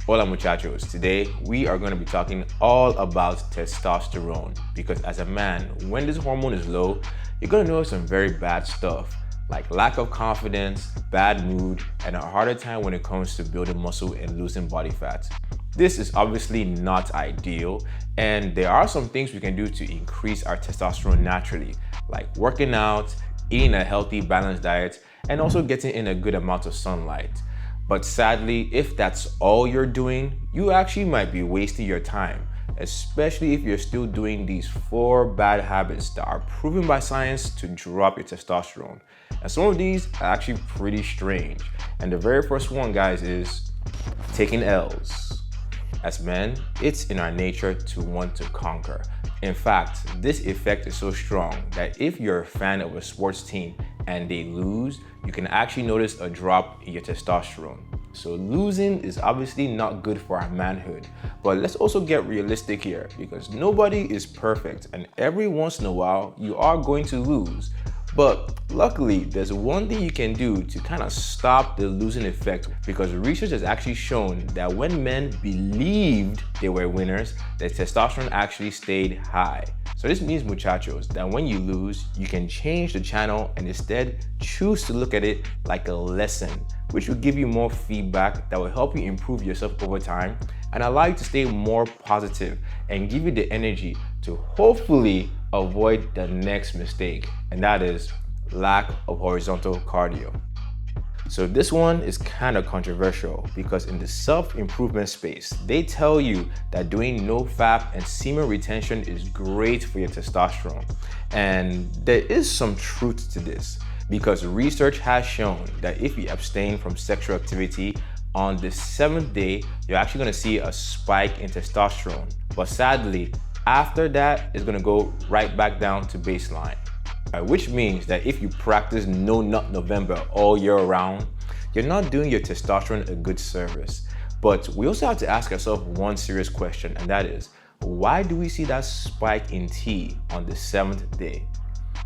Hola muchachos, today we are going to be talking all about testosterone because as a man, when this hormone is low, you're going to notice some very bad stuff like lack of confidence, bad mood, and a harder time when it comes to building muscle and losing body fat. This is obviously not ideal, and there are some things we can do to increase our testosterone naturally, like working out, eating a healthy, balanced diet, and also getting in a good amount of sunlight. But sadly, if that's all you're doing, you actually might be wasting your time, especially if you're still doing these 4 bad habits that are proven by science to drop your testosterone. And some of these are actually pretty strange. And the very first one, guys, is taking L's. As men, it's in our nature to want to conquer. In fact, this effect is so strong that if you're a fan of a sports team and they lose, you can actually notice a drop in your testosterone. So losing is obviously not good for our manhood, but let's also get realistic here because nobody is perfect and every once in a while you are going to lose. But luckily, there's one thing you can do to kind of stop the losing effect because research has actually shown that when men believed they were winners, their testosterone actually stayed high. So this means, muchachos, that when you lose, you can change the channel and instead choose to look at it like a lesson, which will give you more feedback that will help you improve yourself over time and allow you to stay more positive and give you the energy to hopefully avoid the next mistake, and that is lack of horizontal cardio. So this one is kind of controversial because in the self-improvement space, they tell you that doing no fap and semen retention is great for your testosterone. And there is some truth to this because research has shown that if you abstain from sexual activity on the 7th day, you're actually going to see a spike in testosterone. But sadly, after that, it's going to go right back down to baseline. Which means that if you practice No Nut November all year round, you're not doing your testosterone a good service. But we also have to ask ourselves one serious question, and that is, why do we see that spike in T on the 7th day?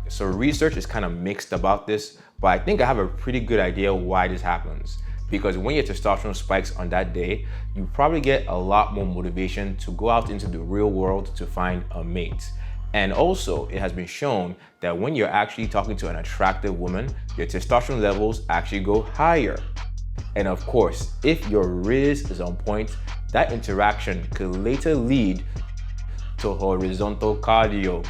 So research is kind of mixed about this, but I think I have a pretty good idea why this happens. Because when your testosterone spikes on that day, you probably get a lot more motivation to go out into the real world to find a mate. And also, it has been shown that when you're actually talking to an attractive woman, your testosterone levels actually go higher. And of course, if your Riz is on point, that interaction could later lead to horizontal cardio.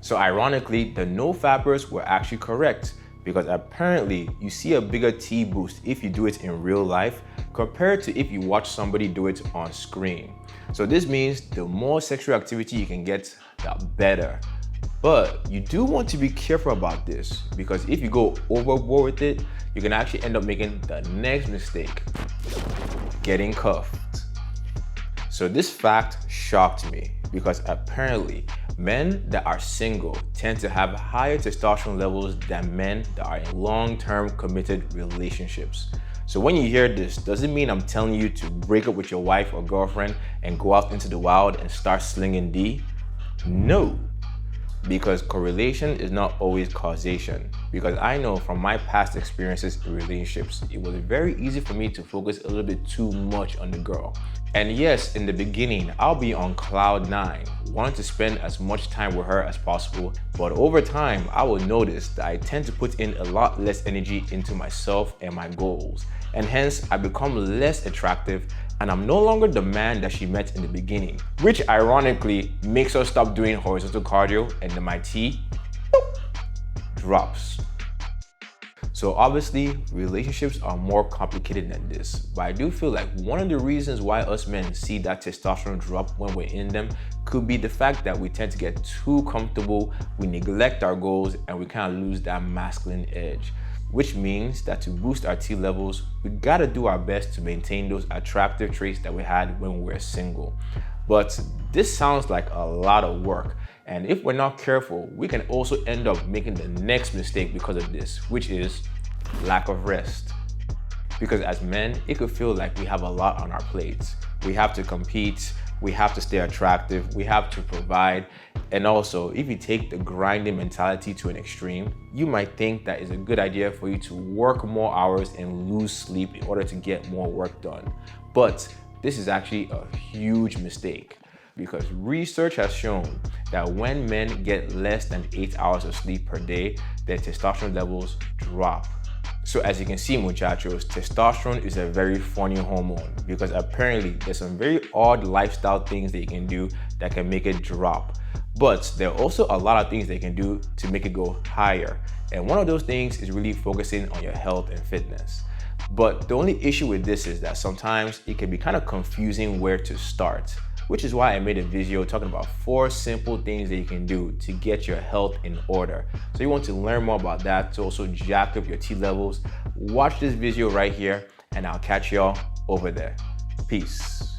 So ironically, the no-fappers were actually correct because apparently you see a bigger T boost if you do it in real life compared to if you watch somebody do it on screen. So this means the more sexual activity you can get, the better. But you do want to be careful about this because if you go overboard with it, you can actually end up making the next mistake, getting cuffed. So this fact shocked me because apparently men that are single tend to have higher testosterone levels than men that are in long-term committed relationships. So when you hear this, doesn't mean I'm telling you to break up with your wife or girlfriend and go out into the wild and start slinging D. No, because correlation is not always causation. Because I know from my past experiences in relationships, it was very easy for me to focus a little bit too much on the girl. And yes, in the beginning, I'll be on cloud 9, wanting to spend as much time with her as possible. But over time, I will notice that I tend to put in a lot less energy into myself and my goals. And hence, I become less attractive and I'm no longer the man that she met in the beginning, which ironically makes her stop doing horizontal cardio and then my T drops. So obviously, relationships are more complicated than this, but I do feel like one of the reasons why us men see that testosterone drop when we're in them could be the fact that we tend to get too comfortable, we neglect our goals, and we kind of lose that masculine edge. Which means that to boost our T levels, we gotta do our best to maintain those attractive traits that we had when we were single. But this sounds like a lot of work. And if we're not careful, we can also end up making the next mistake because of this, which is lack of rest. Because as men, it could feel like we have a lot on our plates. We have to compete, we have to stay attractive, we have to provide. And also, if you take the grinding mentality to an extreme, you might think that it's a good idea for you to work more hours and lose sleep in order to get more work done. But this is actually a huge mistake, because research has shown that when men get less than 8 hours of sleep per day, their testosterone levels drop. So as you can see, muchachos, testosterone is a very funny hormone, because apparently there's some very odd lifestyle things that you can do that can make it drop. But there are also a lot of things they can do to make it go higher. And one of those things is really focusing on your health and fitness. But the only issue with this is that sometimes it can be kind of confusing where to start, which is why I made a video talking about 4 simple things that you can do to get your health in order. So you want to learn more about that, to also jack up your T levels, watch this video right here, and I'll catch y'all over there. Peace.